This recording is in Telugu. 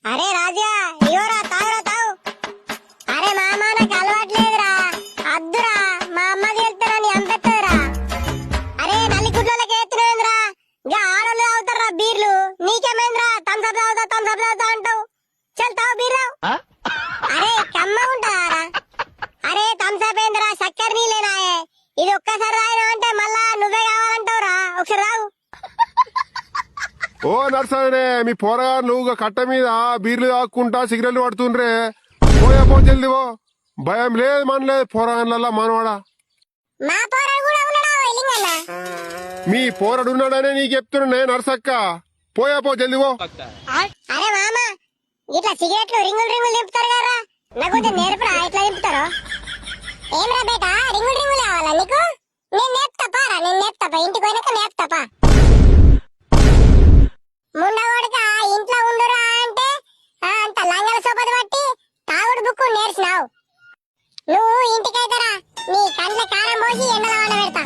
అరే రాజా ఇయోరా తాగురా తాగు. అరే మామ నాకు అలవాట్లేదురా, అద్దురా మా అమ్మది వెళ్తానని అంపెత్తదురా. అరే నల్లి గుడ్లకి ఎత్తునేంద్రా, ఇంకా ఆడోళ్ళు తాగుతారా బీర్లు, నీకేమైందిరా థమ్స్అప్ తాగుతా అంటావు. చల్ తాగు బీర్ రావు. అరే కమ్మ ఉంటారా. అరే థమ్స్అప్ ఏందిరా చక్కెర నీళ్ళేనాయే, ఇది ఒక్కసారి తాగినా అంటే మళ్ళా నువ్వే కావాలంటావురా, ఒకసారి తాగు. ఓ నర్సనే మీ పోరగారు నువ్వు కట్ట మీద బీర్లు తాక్కుంటా సిగరెట్లు పడుతుండ్రే, పోయా జల్దివో. భయం లేదు మన లేదు పోరగాన్లల్లా మనవాడా. మా పోరాడు కూడా ఉన్నాడా లింగన్న? మీ పోరడున్నాడనే నీకు చెప్తున్నా నర్సక్క, పోయా జల్దివో. అరే మామ ఇట్లా సిగరెట్లు రింగులు నింపుతారు కదా, నాకు కొంచెం నేర్పరా ఎట్లా నింపుతారో. ఏమరా బేటా రింగులు కావాలా నీకు? నేను నేర్పుతాపారా, ఇంటికి పోయినాక నేర్పుతాపా. ముండగొడక ఇంట్లో ఉండురా అంటే అంత లంగల సోపది బట్టి తాగుడు బుక్కు నేర్చినావు. నువ్వు ఇంటికైతరా నీ కండ్ల కారం పోసి ఎండలో పెడతా.